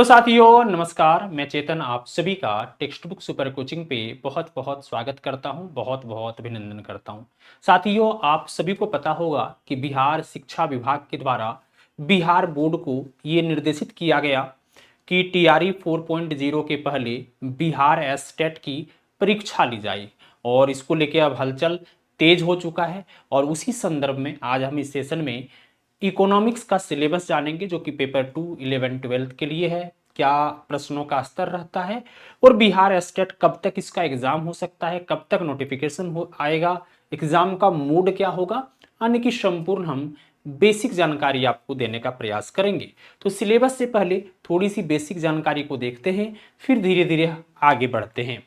तो साथियों नमस्कार, मैं चेतन आप सभी का टेक्स्ट बुक सुपर कोचिंग पे बहुत बहुत स्वागत करता हूं, बहुत बहुत अभिनंदन करता हूं। साथियों आप सभी को पता होगा कि बिहार शिक्षा विभाग के द्वारा बिहार बोर्ड को ये निर्देशित किया गया कि टीआरई 4.0 के पहले बिहार एस्टेट की परीक्षा ली जाए और इसको लेके अब हलचल तेज हो चुका है। और उसी संदर्भ में आज हम इस सेशन में इकोनॉमिक्स का सिलेबस जानेंगे जो कि पेपर 2 11 12 के लिए है, क्या प्रश्नों का स्तर रहता है और बिहार एस्टेट कब तक इसका एग्जाम हो सकता है, कब तक नोटिफिकेशन हो आएगा, एग्जाम का मोड क्या होगा, अन्य की संपूर्ण हम बेसिक जानकारी आपको देने का प्रयास करेंगे। तो सिलेबस से पहले थोड़ी सी बेसिक जानकारी को देखते हैं, फिर धीरे धीरे आगे बढ़ते हैं।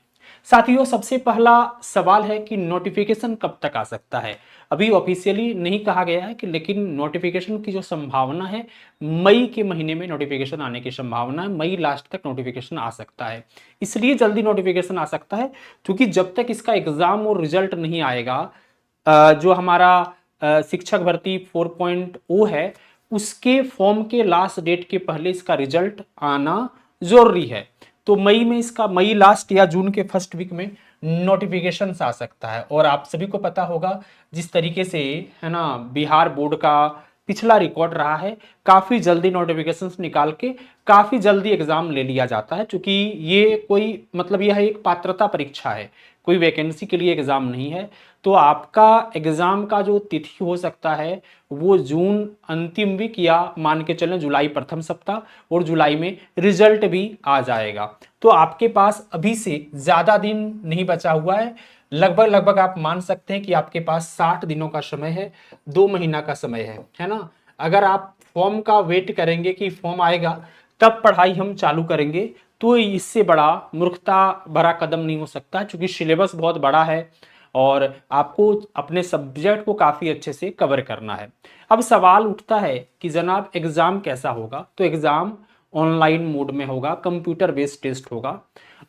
साथियों सबसे पहला सवाल है कि नोटिफिकेशन कब तक आ सकता है। अभी ऑफिशियली नहीं कहा गया है कि, लेकिन नोटिफिकेशन की जो संभावना है मई के महीने में नोटिफिकेशन आने की संभावना है। मई लास्ट तक नोटिफिकेशन आ सकता है। इसलिए जल्दी नोटिफिकेशन आ सकता है क्योंकि जब तक इसका एग्जाम और रिजल्ट नहीं आएगा, जो हमारा शिक्षक भर्ती 4.0 है उसके फॉर्म के लास्ट डेट के पहले इसका रिजल्ट आना जरूरी है। तो मई में इसका मई लास्ट या जून के फर्स्ट वीक में नोटिफिकेशन आ सकता है। और आप सभी को पता होगा जिस तरीके से है ना बिहार बोर्ड का पिछला रिकॉर्ड रहा है, काफी जल्दी नोटिफिकेशंस निकाल के काफी जल्दी एग्जाम ले लिया जाता है, क्योंकि ये कोई मतलब यह एक पात्रता परीक्षा है, कोई वैकेंसी के लिए एग्जाम नहीं है। तो आपका एग्जाम का जो तिथि हो सकता है वो जून अंतिम वीक या मान के चलें जुलाई प्रथम सप्ताह, और जुलाई में रिजल्ट भी आ जाएगा। तो आपके पास अभी से ज्यादा दिन नहीं बचा हुआ है, लगभग लगभग आप मान सकते हैं कि आपके पास 60 दिनों का समय है, 2 महीना का समय है ना। अगर आप फॉर्म का वेट करेंगे कि फॉर्म आएगा तब पढ़ाई हम चालू करेंगे तो इससे बड़ा मूर्खता भरा कदम नहीं हो सकता, क्योंकि सिलेबस बहुत बड़ा है और आपको अपने सब्जेक्ट को काफ़ी अच्छे से कवर करना है। अब सवाल उठता है कि जनाब एग्ज़ाम कैसा होगा। तो एग्ज़ाम ऑनलाइन मोड में होगा, कंप्यूटर बेस्ड टेस्ट होगा।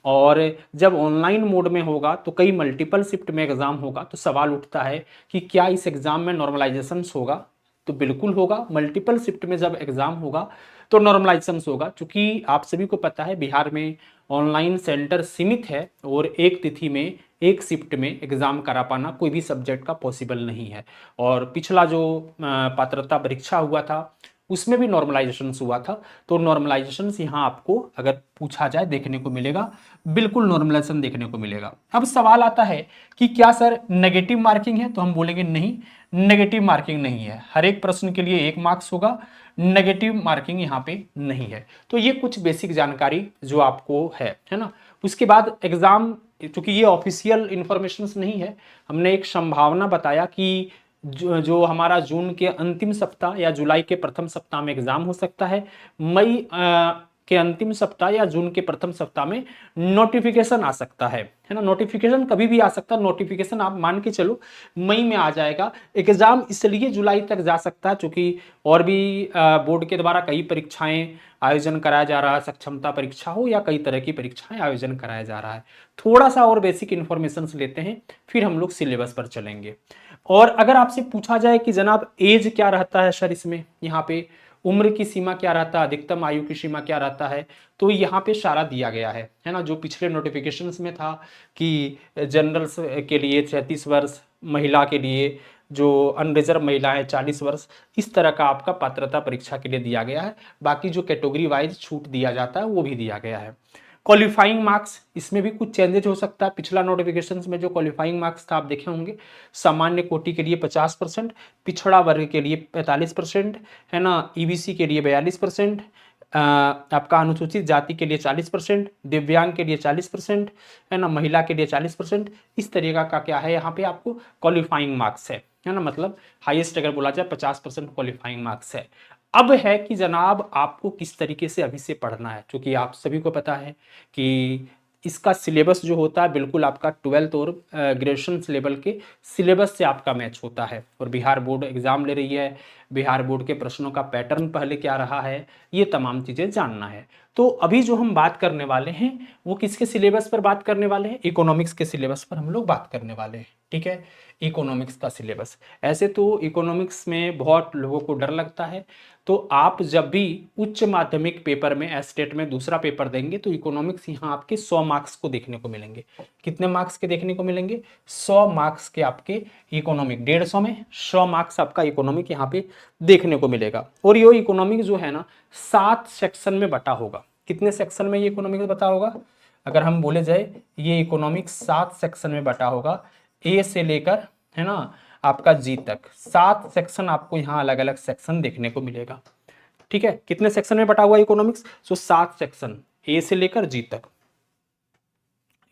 और जब ऑनलाइन मोड में होगा तो कई मल्टीपल शिफ्ट में एग्ज़ाम होगा। तो सवाल उठता है कि क्या इस एग्ज़ाम में नॉर्मलाइजेशन होगा। तो बिल्कुल होगा। मल्टीपल शिफ्ट में जब एग्ज़ाम होगा तो नॉर्मलाइजेशन होगा, क्योंकि आप सभी को पता है बिहार में ऑनलाइन सेंटर सीमित है और एक तिथि में एक शिफ्ट में एग्ज़ाम करा पाना कोई भी सब्जेक्ट का पॉसिबल नहीं है। और पिछला जो पात्रता परीक्षा हुआ था उसमें भी नॉर्मलाइजेशन हुआ था। तो नॉर्मलाइजेशन यहाँ आपको अगर पूछा जाए देखने को मिलेगा, बिल्कुल नॉर्मलाइजेशन देखने को मिलेगा। अब सवाल आता है कि क्या सर नेगेटिव मार्किंग है। तो हम बोलेंगे नहीं, नेगेटिव मार्किंग नहीं है। हर एक प्रश्न के लिए 1 मार्क्स होगा, नेगेटिव मार्किंग यहाँ पे नहीं है। तो ये कुछ बेसिक जानकारी जो आपको है ना। उसके बाद एग्जाम, क्योंकि ये ऑफिशियल इंफॉर्मेशन नहीं है, हमने एक संभावना बताया कि जो हमारा जून के अंतिम सप्ताह या जुलाई के प्रथम सप्ताह में एग्जाम हो सकता है। मई के अंतिम सप्ताह या जून के प्रथम सप्ताह में नोटिफिकेशन आ सकता है ना। नोटिफिकेशन कभी भी आ सकता है, नोटिफिकेशन आप मान के चलो मई में आ जाएगा। एग्जाम इसलिए जुलाई तक जा सकता है क्योंकि और भी बोर्ड के द्वारा कई परीक्षाएं आयोजन कराया जा रहा है, सक्षमता परीक्षा हो या कई तरह की परीक्षाएं आयोजन कराया जा रहा है। थोड़ा सा और बेसिक इन्फॉर्मेशन लेते हैं फिर हम लोग सिलेबस पर चलेंगे। और अगर आपसे पूछा जाए कि जनाब एज क्या रहता है सर, इसमें यहाँ पे उम्र की सीमा क्या रहता है, अधिकतम आयु की सीमा क्या रहता है, तो यहाँ पे सारा दिया गया है ना। जो पिछले नोटिफिकेशंस में था कि जनरल्स के लिए 36 वर्ष, महिला के लिए जो अनरिजर्व महिलाएं 40 वर्ष, इस तरह का आपका पात्रता परीक्षा के लिए दिया गया है। बाकी जो कैटेगरी वाइज छूट दिया जाता है वो भी दिया गया है। क्वालिफाइंग मार्क्स, इसमें भी कुछ चेंजेज हो सकता है। पिछला नोटिफिकेशन में जो क्वालिफाइंग मार्क्स था आप देखे होंगे, सामान्य कोटि के लिए 50%, पिछड़ा वर्ग के लिए 45% है ना, ईबीसी के लिए 42%, आपका अनुसूचित जाति के लिए 40%, दिव्यांग के लिए 40% है ना, महिला के लिए 40%। इस तरीका का क्या है यहाँ पे आपको क्वालिफाइंग मार्क्स है ना। मतलब हाईएस्ट अगर बोला जाए 50% क्वालिफाइंग मार्क्स है। अब है कि जनाब आपको किस तरीके से अभी से पढ़ना है, क्योंकि आप सभी को पता है कि इसका सिलेबस जो होता है बिल्कुल आपका 12th और ग्रेजुएशन लेवल के सिलेबस से आपका मैच होता है। और बिहार बोर्ड एग्जाम ले रही है, बिहार बोर्ड के प्रश्नों का पैटर्न पहले क्या रहा है, ये तमाम चीज़ें जानना है। तो अभी जो हम बात करने वाले हैं वो किसके सिलेबस पर बात करने वाले हैं, इकोनॉमिक्स के सिलेबस पर हम लोग बात करने वाले हैं। ठीक है, इकोनॉमिक्स का सिलेबस। ऐसे तो इकोनॉमिक्स में बहुत लोगों को डर लगता है, तो आप जब भी उच्च माध्यमिक पेपर में एस्टेट में दूसरा पेपर देंगे तो इकोनॉमिक्स यहाँ आपके 100 मार्क्स को देखने को मिलेंगे। कितने मार्क्स के देखने को मिलेंगे, 100 मार्क्स के आपके इकोनॉमिक, 150 में 100 मार्क्स आपका इकोनॉमिक यहाँ पे देखने को मिलेगा। और ये इकोनॉमिक जो है ना 7 सेक्शन में बटा होगा। कितने सेक्शन में ये इकोनॉमिक बता होगा, अगर हम बोले जाए ये इकोनॉमिक 7 सेक्शन में बटा होगा, ए से लेकर है ना आपका जी तक 7 सेक्शन आपको यहाँ अलग अलग सेक्शन देखने को मिलेगा। ठीक है, कितने सेक्शन में बटा हुआ इकोनॉमिक्स, सो 7 सेक्शन, ए से लेकर जी तक,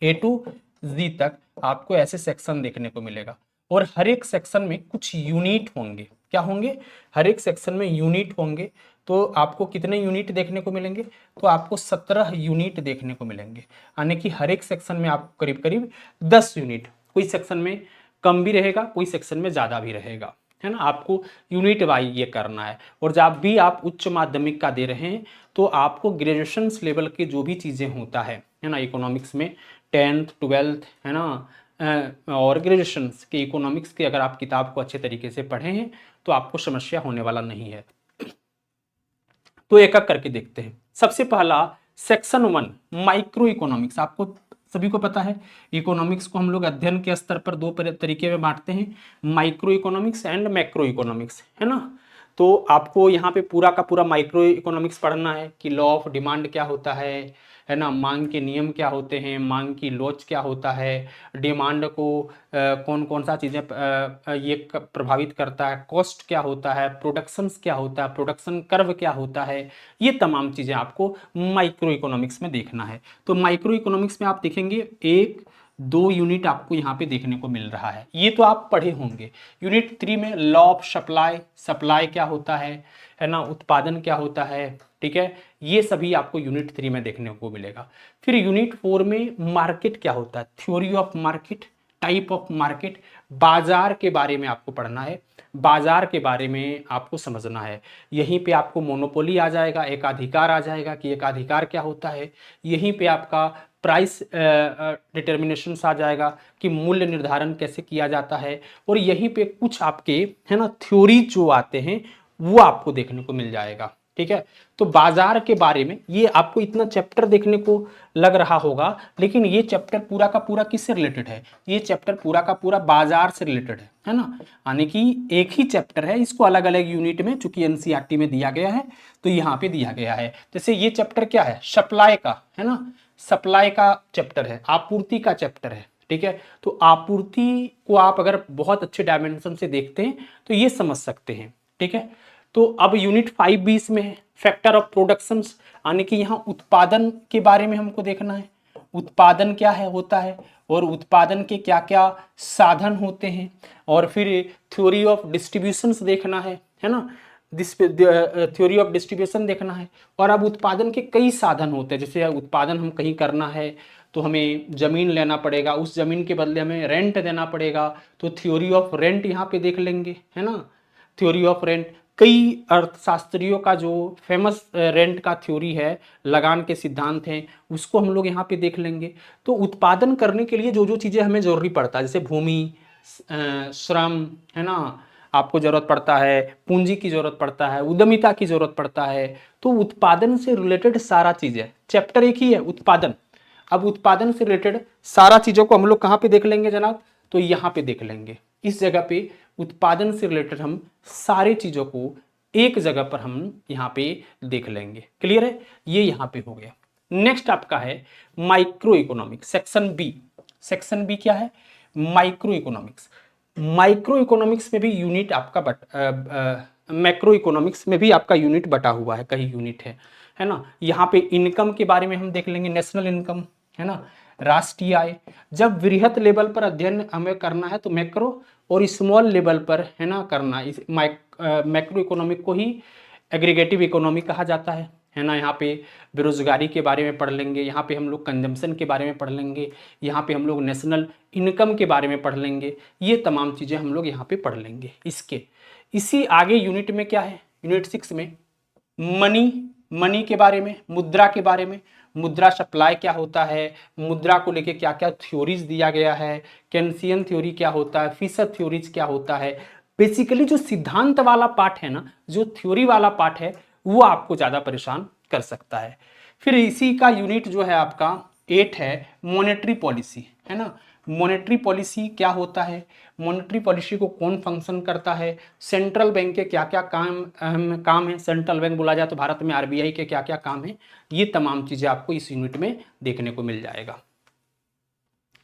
ए टू जी तक आपको ऐसे सेक्शन देखने को मिलेगा। और हर एक सेक्शन में कुछ यूनिट होंगे। क्या होंगे, हर एक सेक्शन में यूनिट होंगे। तो आपको कितने यूनिट देखने को मिलेंगे, तो आपको 17 यूनिट देखने को मिलेंगे। यानी कि हर एक सेक्शन में आपको करीब करीब 10 यूनिट, कोई सेक्शन में कम भी रहेगा, कोई सेक्शन में ज़्यादा भी रहेगा, है ना। आपको यूनिट वाइज ये करना है। और जब भी आप उच्च माध्यमिक का दे रहे हैं तो आपको ग्रेजुएशन लेवल के जो भी चीज़ें होता है ना इकोनॉमिक्स में, 10th 12th है ना और ग्रेजुएशन के इकोनॉमिक्स की अगर आप किताब को अच्छे तरीके से पढ़े हैं तो आपको समस्या होने वाला नहीं है। तो एक एक करके देखते हैं। सबसे पहला सेक्शन 1 माइक्रो इकोनॉमिक्स। आपको सभी को पता है इकोनॉमिक्स को हम लोग अध्ययन के स्तर पर दो तरीके में बांटते हैं, micro economics and macro economics, है ना। तो आपको यहाँ पे पूरा का पूरा माइक्रो इकोनॉमिक्स पढ़ना है कि लॉ ऑफ डिमांड क्या होता है ना, मांग के नियम क्या होते हैं, मांग की लॉज क्या होता है, डिमांड को कौन कौन सा चीज़ें ये प्रभावित करता है, कॉस्ट क्या होता है, प्रोडक्शंस क्या होता है, प्रोडक्शन कर्व क्या होता है, ये तमाम चीज़ें आपको माइक्रो इकोनॉमिक्स में देखना है। तो माइक्रो इकोनॉमिक्स में आप देखेंगे 1-2 यूनिट आपको यहाँ पे देखने को मिल रहा है, ये तो आप पढ़े होंगे। यूनिट 3 में लॉ ऑफ सप्लाई, सप्लाई क्या होता है ना, उत्पादन क्या होता है, ठीक है, ये सभी आपको यूनिट 3 में देखने को मिलेगा। फिर यूनिट 4 में मार्केट क्या होता है, theory of market, type of market, बाजार के बारे में आपको पढ़ना है, बाजार के बारे में आपको समझना है। यहीं पे आपको मोनोपोली आ जाएगा, एकाधिकार आ जाएगा कि एकाधिकार क्या होता है। यहीं पे आपका प्राइस डिटर्मिनेशन आ जाएगा कि मूल्य निर्धारण कैसे किया जाता है। और यहीं पे कुछ आपके है ना थ्योरी जो आते हैं वो आपको देखने को मिल जाएगा। ठीक है, तो बाजार के बारे में ये आपको इतना चैप्टर देखने को लग रहा होगा, लेकिन ये चैप्टर पूरा का पूरा किससे रिलेटेड है, ये चैप्टर पूरा का पूरा बाजार से रिलेटेड है ना। यानी कि एक ही चैप्टर है, इसको अलग अलग यूनिट में चूंकि एनसीईआरटी में दिया गया है तो यहाँ पे दिया गया है। जैसे ये चैप्टर क्या है, सप्लाई का, है ना, सप्लाई का चैप्टर है, आपूर्ति का चैप्टर है। ठीक है, तो आपूर्ति को आप अगर बहुत अच्छे डायमेंशन से देखते हैं तो ये समझ सकते हैं। ठीक है, तो अब यूनिट 5 में है फैक्टर ऑफ प्रोडक्शंस, यानी कि यहाँ उत्पादन के बारे में हमको देखना है, उत्पादन क्या है होता है और उत्पादन के क्या क्या साधन होते हैं। और फिर थ्योरी ऑफ डिस्ट्रीब्यूशंस देखना है ना, थ्योरी ऑफ डिस्ट्रीब्यूशन देखना है। और अब उत्पादन के कई साधन होते हैं, जैसे उत्पादन हम कहीं करना है तो हमें जमीन लेना पड़ेगा, उस जमीन के बदले हमें रेंट देना पड़ेगा, तो थ्योरी ऑफ रेंट यहाँ पे देख लेंगे, है ना, थ्योरी ऑफ रेंट। कई अर्थशास्त्रियों का जो फेमस रेंट का थ्योरी है, लगान के सिद्धांत हैं, उसको हम लोग यहाँ पे देख लेंगे। तो उत्पादन करने के लिए जो जो चीज़ें हमें जरूरी पड़ता है, जैसे भूमि, श्रम, है ना, आपको जरूरत पड़ता है, पूंजी की जरूरत पड़ता है, उद्यमिता की जरूरत पड़ता है। तो उत्पादन से रिलेटेड सारा चीज़ें, चैप्टर एक ही है उत्पादन। अब उत्पादन से रिलेटेड सारा चीज़ों को हम लोग कहाँ पे देख लेंगे जनाब, तो यहाँ पे देख लेंगे। इस जगह पे उत्पादन से रिलेटेड हम सारी चीज़ों को एक जगह पर हम यहाँ पे देख लेंगे। क्लियर है, ये यहाँ पे हो गया। नेक्स्ट आपका है micro economics, section B. Section B क्या है, माइक्रो इकोनॉमिक्स। माइक्रो इकोनॉमिक्स में भी यूनिट आपका मैक्रो इकोनॉमिक्स में भी आपका यूनिट बटा हुआ है, कई यूनिट है ना। यहाँ पे इनकम के बारे में हम देख लेंगे, नेशनल इनकम, है ना, राष्ट्रीय आय। जब वृहत लेवल पर अध्ययन हमें करना है तो मैक्रो, और स्मॉल लेवल पर है ना करना, इस मैक्रो इकोनॉमिक को ही एग्रीगेटिव इकोनॉमी कहा जाता है ना। यहाँ पे बेरोजगारी के बारे में पढ़ लेंगे, यहाँ पे हम लोग कंजम्पशन के बारे में पढ़ लेंगे, यहाँ पे हम लोग नेशनल इनकम के बारे में पढ़ लेंगे। ये तमाम चीज़ें हम लोग यहाँ पे पढ़ लेंगे। इसी आगे यूनिट में क्या है, यूनिट 6 में मनी के बारे में, मुद्रा के बारे में, मुद्रा सप्लाई क्या होता है, मुद्रा को लेके क्या क्या थ्योरीज दिया गया है, केन्सियन थ्योरी क्या होता है, फिशर थ्योरीज क्या होता है। बेसिकली जो सिद्धांत वाला पार्ट है ना, जो थ्योरी वाला पार्ट है, वो आपको ज्यादा परेशान कर सकता है। फिर इसी का यूनिट जो है आपका 8 है, मॉनेटरी पॉलिसी, है ना। मॉनेटरी पॉलिसी क्या होता है, मॉनेटरी पॉलिसी को कौन फंक्शन करता है, सेंट्रल बैंक के क्या क्या काम है, सेंट्रल बैंक बोला जाए तो भारत में आरबीआई के क्या क्या काम है, ये तमाम चीजें आपको इस यूनिट में देखने को मिल जाएगा।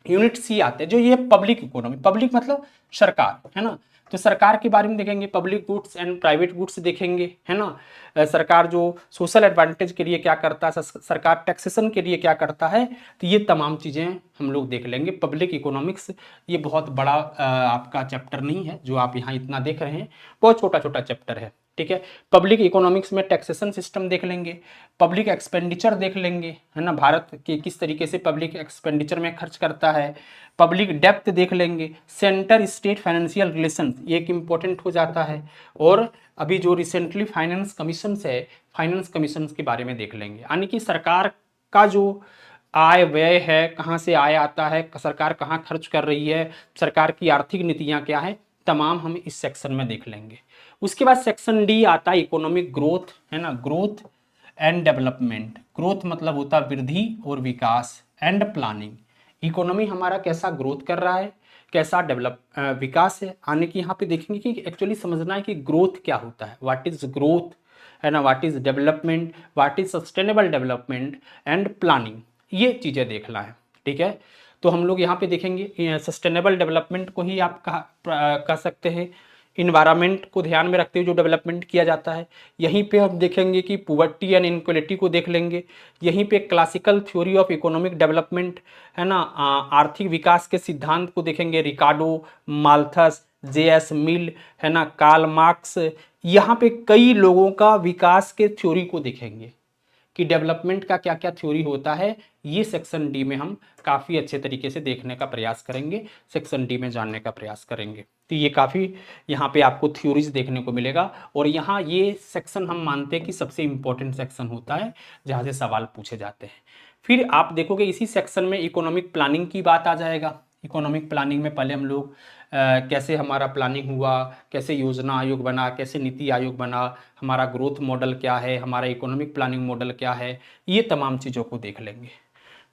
यूनिट सी आते हैं जो ये पब्लिक इकोनॉमी, पब्लिक मतलब सरकार, है ना। तो सरकार के बारे में देखेंगे, public goods and private goods देखेंगे, है ना। सरकार जो सोशल एडवांटेज के लिए क्या करता है, सरकार टैक्सेशन के लिए क्या करता है, तो ये तमाम चीज़ें हम लोग देख लेंगे। पब्लिक इकोनॉमिक्स ये बहुत बड़ा आपका चैप्टर नहीं है जो आप यहाँ इतना देख रहे हैं, बहुत छोटा छोटा चैप्टर है, ठीक है। पब्लिक इकोनॉमिक्स में टैक्सेशन सिस्टम देख लेंगे, पब्लिक एक्सपेंडिचर देख लेंगे, है ना, भारत के किस तरीके से पब्लिक एक्सपेंडिचर में खर्च करता है, पब्लिक डेप्थ देख लेंगे, सेंटर स्टेट फाइनेंशियल रिलेशन ये एक इम्पोर्टेंट हो जाता है, और अभी जो रिसेंटली फाइनेंस कमीशन है, फाइनेंस कमीशन के बारे में देख लेंगे। यानी कि सरकार का जो आय व्यय है, कहाँ से आय आता है, सरकार कहाँ खर्च कर रही है, सरकार की आर्थिक नीतियाँ क्या है, तमाम हम इस सेक्शन में देख लेंगे। उसके बाद सेक्शन डी आता है इकोनॉमिक ग्रोथ, है ना, ग्रोथ एंड डेवलपमेंट। ग्रोथ मतलब होता है वृद्धि और विकास, एंड प्लानिंग, इकोनॉमी हमारा कैसा ग्रोथ कर रहा है, कैसा विकास है। आने की यहाँ पे देखेंगे कि एक्चुअली समझना है कि ग्रोथ क्या होता है, व्हाट इज ग्रोथ, है ना, what is development, what is sustainable development and planning, ये चीज़ें देखना है, ठीक है। तो हम लोग यहाँ पे देखेंगे सस्टेनेबल डेवलपमेंट को ही आप कह सकते हैं, इन्वायरमेंट को ध्यान में रखते हुए जो डेवलपमेंट किया जाता है। यहीं पे हम देखेंगे कि पुवर्टी एंड इनक्वलिटी को देख लेंगे। यहीं पे classical theory of economic development, है ना, आर्थिक विकास के सिद्धांत को देखेंगे, रिकार्डो, माल्थस, जे.एस. मिल, है ना, कार्ल मार्क्स, यहाँ पे कई लोगों का विकास के थ्योरी को देखेंगे कि डेवलपमेंट का क्या क्या थ्योरी होता है। ये सेक्शन डी में हम काफ़ी अच्छे तरीके से देखने का प्रयास करेंगे, सेक्शन डी में जानने का प्रयास करेंगे। तो ये काफ़ी यहाँ पे आपको थ्योरीज देखने को मिलेगा, और यहाँ ये सेक्शन हम मानते हैं कि सबसे इम्पोर्टेंट सेक्शन होता है जहाँ से सवाल पूछे जाते हैं। फिर आप देखोगे इसी सेक्शन में इकोनॉमिक प्लानिंग की बात आ जाएगा। इकोनॉमिक प्लानिंग में पहले हम लोग कैसे हमारा प्लानिंग हुआ, कैसे योजना आयोग बना, कैसे नीति आयोग बना, हमारा ग्रोथ मॉडल क्या है, हमारा इकोनॉमिक प्लानिंग मॉडल क्या है, ये तमाम चीज़ों को देख लेंगे।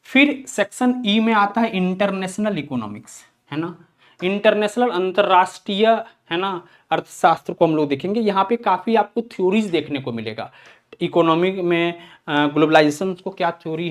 फिर सेक्शन ई में आता है इंटरनेशनल इकोनॉमिक्स, है ना, इंटरनेशनल अंतर्राष्ट्रीय, है ना, अर्थशास्त्र को हम लोग देखेंगे। यहाँ पे काफ़ी आपको थ्योरीज देखने को मिलेगा। इकोनॉमी में ग्लोबलाइजेशन को क्या थ्योरी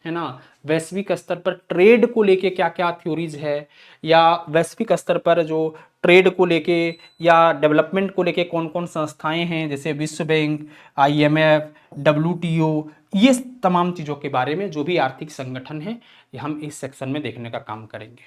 है ना, वैश्विक स्तर पर ट्रेड को लेके क्या क्या थ्योरीज है, या वैश्विक स्तर पर जो ट्रेड को लेके या डेवलपमेंट को लेके कौन कौन संस्थाएं हैं, जैसे विश्व बैंक, IMF, WTO, ये तमाम चीज़ों के बारे में जो भी आर्थिक संगठन है ये हम इस सेक्शन में देखने का काम करेंगे।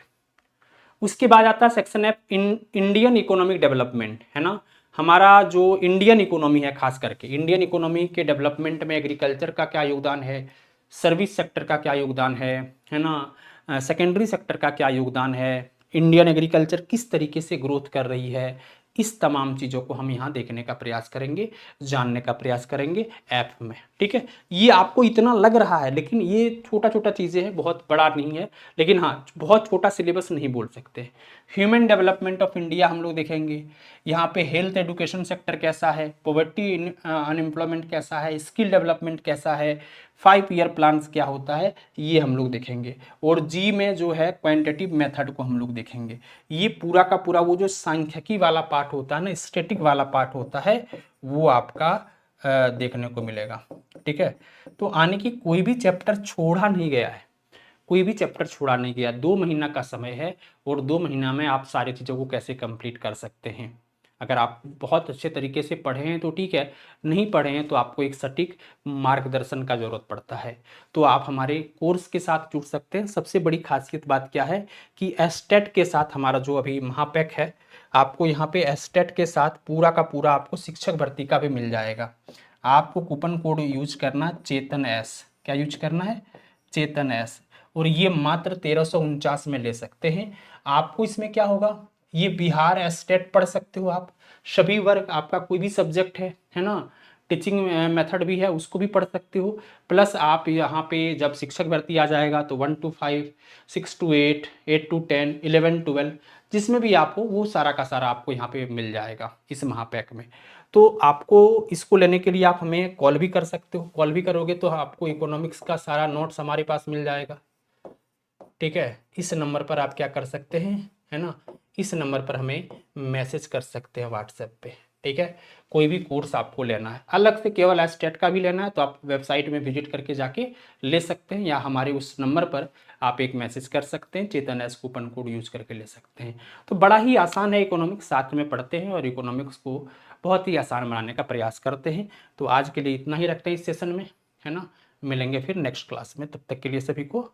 उसके बाद आता है section F, Indian economic development, है ना, हमारा जो इंडियन इकोनॉमी है, खास करके इंडियन इकोनॉमी के डेवलपमेंट में एग्रीकल्चर का क्या योगदान है, सर्विस सेक्टर का क्या योगदान है ना, सेकेंडरी सेक्टर का क्या योगदान है, इंडियन एग्रीकल्चर किस तरीके से ग्रोथ कर रही है, इस तमाम चीज़ों को हम यहाँ देखने का प्रयास करेंगे, जानने का प्रयास करेंगे ऐप में, ठीक है। ये आपको इतना लग रहा है, लेकिन ये छोटा छोटा चीज़ें हैं, बहुत बड़ा नहीं है, लेकिन हाँ बहुत छोटा सिलेबस नहीं बोल सकते। ह्यूमन डेवलपमेंट ऑफ इंडिया हम लोग देखेंगे, यहाँ पे हेल्थ एजुकेशन सेक्टर कैसा है, पॉवर्टी अनएम्प्लॉयमेंट कैसा है, स्किल डेवलपमेंट कैसा है, 5 ईयर प्लान्स क्या होता है, ये हम लोग देखेंगे। और जी में जो है क्वांटिटेटिव मेथड को हम लोग देखेंगे। ये पूरा का पूरा वो जो सांख्यिकी वाला पार्ट होता है ना, स्टैटिक वाला पार्ट होता है, वो आपका देखने को मिलेगा, ठीक है। तो आने की कोई भी चैप्टर छोड़ा नहीं गया है, कोई भी चैप्टर छोड़ा नहीं गया। 2 महीना का समय है, और 2 महीना में आप सारी चीज़ों को कैसे कंप्लीट कर सकते हैं। अगर आप बहुत अच्छे तरीके से पढ़े हैं तो ठीक है, नहीं पढ़े हैं तो आपको एक सटीक मार्गदर्शन का ज़रूरत पड़ता है। तो आप हमारे कोर्स के साथ जुड़ सकते हैं। सबसे बड़ी खासियत बात क्या है कि एस्टेट के साथ हमारा जो अभी महापैक है, आपको यहाँ पे एस्टेट के साथ पूरा का पूरा आपको शिक्षक भर्ती का भी मिल जाएगा। आपको कूपन कोड यूज करना चेतन एस, क्या यूज करना है, चेतन एस, और ये मात्र 1349 में ले सकते हैं। आपको इसमें क्या होगा, ये बिहार स्टेट पढ़ सकते हो आप। सभी वर्ग आपका कोई भी सब्जेक्ट है ना, टीचिंग मेथड भी है उसको भी पढ़ सकते हो। प्लस आप यहाँ पे जब शिक्षक भर्ती आ जाएगा तो 1 to 5, 6 to 8, 8 to 10, 11, 12 जिसमें भी आप हो वो सारा का सारा आपको यहाँ पे मिल जाएगा इस महापैक में। तो आपको इसको लेने के लिए आप हमें कॉल भी कर सकते हो। कॉल भी करोगे तो आपको इकोनॉमिक्स का सारा नोट्स हमारे पास मिल जाएगा। ठीक है, इस नंबर पर आप क्या कर सकते हैं, है ना, इस नंबर पर हमें मैसेज कर सकते हैं व्हाट्सएप पे। ठीक है, कोई भी कोर्स आपको लेना है अलग से केवल एस्टेट का भी लेना है तो आप वेबसाइट में विजिट करके जाके ले सकते हैं, या हमारे उस नंबर पर आप एक मैसेज कर सकते हैं, चेतन एस कूपन कोड यूज़ करके ले सकते हैं। तो बड़ा ही आसान है, इकोनॉमिक्स साथ में पढ़ते हैं और इकोनॉमिक्स को बहुत ही आसान बनाने का प्रयास करते हैं। तो आज के लिए इतना ही रखते हैं इस सेशन में, है ना। मिलेंगे फिर नेक्स्ट क्लास में, तब तक के लिए सभी को